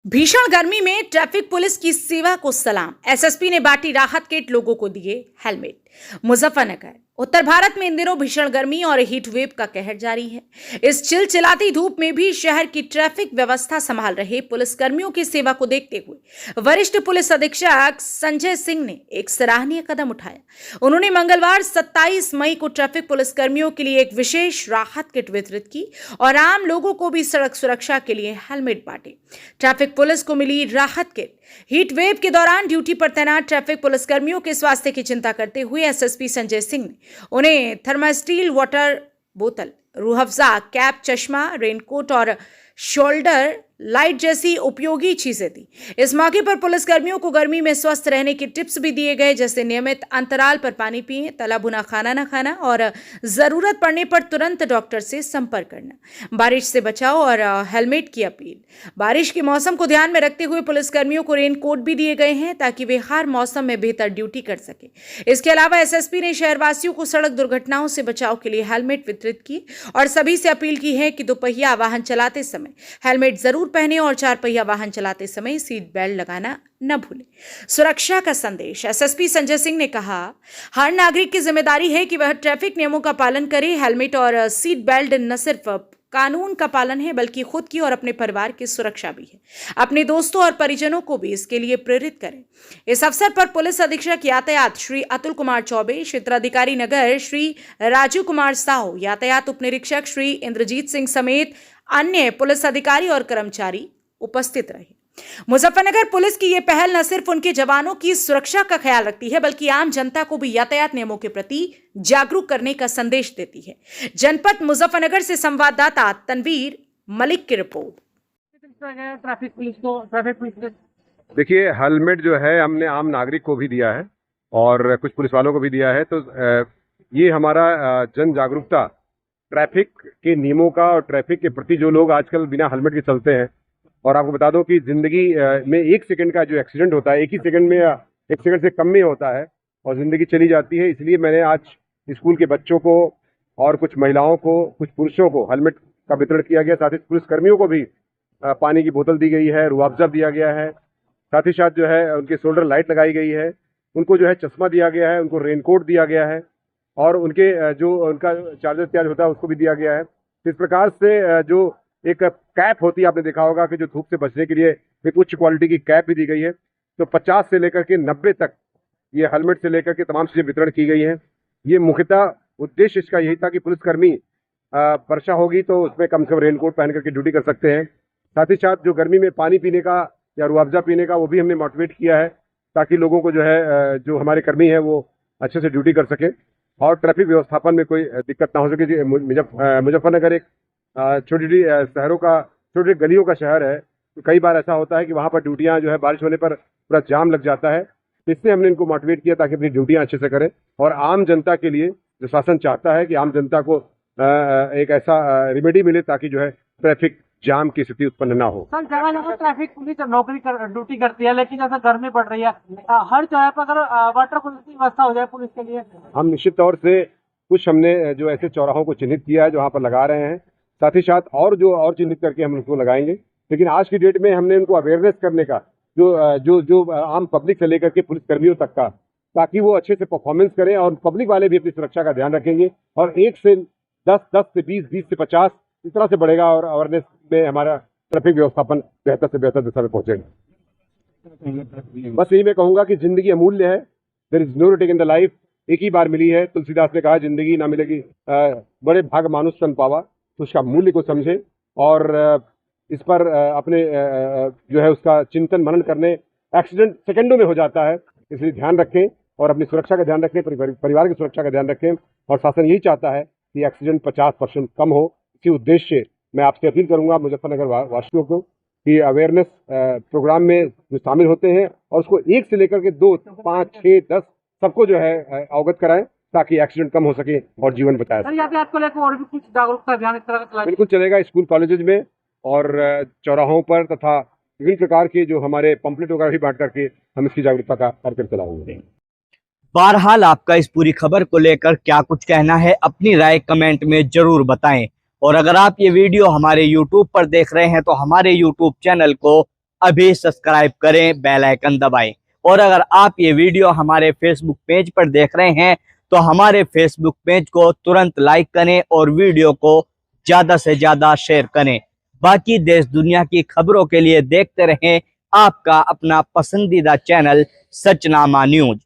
भीषण गर्मी में ट्रैफिक पुलिस की सेवा को सलाम। एसएसपी ने बांटी राहत किट, लोगों को दिए हेलमेट। मुजफ्फरनगर उत्तर भारत में इन दिनों भीषण गर्मी और हीट वेव का कहर जारी है। इस चिलचिलाती धूप में भी शहर की ट्रैफिक व्यवस्था संभाल रहे पुलिसकर्मियों की सेवा को देखते हुए वरिष्ठ पुलिस अधीक्षक संजय सिंह ने एक सराहनीय कदम उठाया। उन्होंने मंगलवार 27 मई को ट्रैफिक पुलिसकर्मियों के लिए एक विशेष राहत किट वितरित की और आम लोगों को भी सड़क सुरक्षा के लिए हेलमेट बांटे। ट्रैफिक पुलिस को मिली राहत किट। हीट वेव के दौरान ड्यूटी पर तैनात ट्रैफिक पुलिसकर्मियों के स्वास्थ्य की चिंता करते हुए एसएसपी संजय सिंह ने उन्हें थर्मास्टील वाटर बोतल, रूह अफ़ज़ा, कैप, चश्मा, रेनकोट और शोल्डर लाइट जैसी उपयोगी चीजें दी। इस मौके पर पुलिसकर्मियों को गर्मी में स्वस्थ रहने के टिप्स भी दिए गए, जैसे नियमित अंतराल पर पानी पिएं, तला भुना खाना न खाना और जरूरत पड़ने पर तुरंत डॉक्टर से संपर्क करना। बारिश से बचाव और हेलमेट की अपील। बारिश के मौसम को ध्यान में रखते हुए पुलिसकर्मियों को रेनकोट भी दिए गए हैं ताकि वे हर मौसम में बेहतर ड्यूटी कर सके। इसके अलावा एसएसपी ने शहरवासियों को सड़क दुर्घटनाओं से बचाव के लिए हेलमेट वितरित की और सभी से अपील की है कि दोपहिया वाहन चलाते समय हेलमेट जरूर पहने और चार पहिया वाहन चलाते समय सीट बेल्ट लगाना न भूलें। सुरक्षा का संदेश। एसएसपी संजय सिंह ने कहा, हर नागरिक की जिम्मेदारी है कि वह ट्रैफिक नियमों का पालन करे। हेलमेट और सीट बेल्ट न सिर्फ कानून का पालन है बल्कि खुद की और अपने परिवार की सुरक्षा भी है। अपने दोस्तों और परिजनों को भी इसके लिए प्रेरित करें। इस अवसर पर पुलिस अधीक्षक यातायात श्री अतुल कुमार चौबे, क्षेत्राधिकारी नगर श्री राजू कुमार साहू, यातायात उप निरीक्षक श्री इंद्रजीत सिंह समेत अन्य पुलिस अधिकारी और कर्मचारी उपस्थित रहे। मुजफ्फरनगर पुलिस की यह पहल न सिर्फ उनके जवानों की सुरक्षा का ख्याल रखती है बल्कि आम जनता को भी यातायात नियमों के प्रति जागरूक करने का संदेश देती है। जनपद मुजफ्फरनगर से संवाददाता तनवीर मलिक की रिपोर्ट। ट्रैफिक पुलिस देखिए, हेलमेट जो है हमने आम नागरिक को भी दिया है और कुछ पुलिस वालों को भी दिया है। तो ये हमारा जन जागरूकता ट्रैफिक के नियमों का और ट्रैफिक के प्रति जो लोग आजकल बिना हेलमेट के चलते हैं। और आपको बता दो कि जिंदगी में 1 सेकंड का जो एक्सीडेंट होता है, 1 ही सेकंड में या 1 सेकंड से कम में होता है और जिंदगी चली जाती है। इसलिए मैंने आज स्कूल के बच्चों को और कुछ महिलाओं को, कुछ पुरुषों को हेलमेट का वितरण किया गया। साथ ही पुलिसकर्मियों को भी पानी की बोतल दी गई है, रूह अफ़ज़ा दिया गया है। साथ ही साथ जो है उनके शोल्डर लाइट लगाई गई है, उनको जो है चश्मा दिया गया है, उनको रेनकोट दिया गया है और उनके जो उनका चार्जर चार्ज होता है उसको भी दिया गया है। इस प्रकार से जो एक कैप होती है, आपने देखा होगा कि जो धूप से बचने के लिए एक उच्च क्वालिटी की कैप भी दी गई है। तो 50 से लेकर के 90 तक ये हेलमेट से लेकर के तमाम चीजें वितरण की गई हैं। ये मुख्यतः उद्देश्य इसका यही था कि पुलिसकर्मी वर्षा होगी तो उसमें कम से कम रेनकोट पहन करके ड्यूटी कर सकते हैं। साथ ही साथ जो गर्मी में पानी पीने का या रूह अफ़ज़ा पीने का, वो भी हमने मोटिवेट किया है ताकि लोगों को जो है जो हमारे कर्मी है वो अच्छे से ड्यूटी कर सके और ट्रैफिक व्यवस्थापन में कोई दिक्कत ना हो सके। मुजफ्फरनगर एक छोटी शहरों का, छोटी गलियों का शहर है, तो कई बार ऐसा होता है कि वहाँ पर ड्यूटियाँ जो है बारिश होने पर पूरा जाम लग जाता है। इससे हमने इनको मोटिवेट किया ताकि अपनी ड्यूटियाँ अच्छे से करें और आम जनता के लिए जो शासन चाहता है कि आम जनता को एक ऐसा रेमेडी मिले ताकि जो है ट्रैफिक जाम की स्थिति उत्पन्न ना हो। सर, जगह जगह ट्रैफिक पुलिस ड्यूटी करती है, लेकिन जैसा गर्मी पड़ रही है, हर जगह पर अगर वाटर पुलिस की व्यवस्था हो जाए पुलिस के लिए। हम निश्चित तौर से कुछ हमने जो ऐसे चौराहों को चिन्हित किया है जो वहाँ पर लगा रहे हैं। साथ ही साथ और चिन्हित करके हम उनको लगाएंगे। लेकिन आज की डेट में हमने उनको अवेयरनेस करने का जो आम पब्लिक से लेकर के पुलिस कर्मियों तक का, ताकि वो अच्छे से परफॉर्मेंस करें और पब्लिक वाले भी अपनी सुरक्षा का ध्यान रखेंगे और 1 से 10, 10 से 20, 20 से 50 इस तरह से बढ़ेगा और अवेयरनेस में हमारा ट्रैफिक व्यवस्थापन बेहतर से बेहतर दिशा में पहुंचेगा। बस यही मैं कहूँगा कि जिंदगी अमूल्य है। There is no return in the life. एक ही बार मिली है। तुलसीदास ने कहा, जिंदगी ना मिलेगी बड़े भाग मानुष तन पावा। तो उसका मूल्य को समझें और इस पर अपने जो है उसका चिंतन मनन करने। एक्सीडेंट सेकंडों में हो जाता है, इसलिए ध्यान रखें और अपनी सुरक्षा का ध्यान रखें, परिवार की सुरक्षा का ध्यान रखें। और शासन यही चाहता है कि एक्सीडेंट 50% कम हो। इसी उद्देश्य से मैं आपसे अपील करूंगा मुजफ्फरनगर वासियों को कि अवेयरनेस प्रोग्राम में जो शामिल होते हैं और उसको 1 से लेकर के 2, 5, 6, 10 सबको जो है अवगत कराएं ताकि एक्सीडेंट कम हो सके और जीवन बचाया सके। यातायात को लेकर और भी कुछ जागरूकता अभियान इस तरह का बिल्कुल चलेगा। स्कूल कॉलेजेस में और चौराहों पर तथा विभिन्न प्रकार के जो हमारे पंपलेट वगैरह भी बांट करके हम इसकी जागरूकता का कार्यक्रम चलाएंगे। बहरहाल आपका इस पूरी खबर को लेकर क्या कुछ कहना है, अपनी राय कमेंट में जरूर बताएं। और अगर आप ये वीडियो हमारे YouTube पर देख रहे हैं तो हमारे YouTube चैनल को अभी सब्सक्राइब करें, बेल आइकन दबाएं। और अगर आप ये वीडियो हमारे फेसबुक पेज पर देख रहे हैं तो हमारे फेसबुक पेज को तुरंत लाइक करें और वीडियो को ज्यादा से ज्यादा शेयर करें। बाकी देश दुनिया की खबरों के लिए देखते रहें आपका अपना पसंदीदा चैनल सचनामा न्यूज।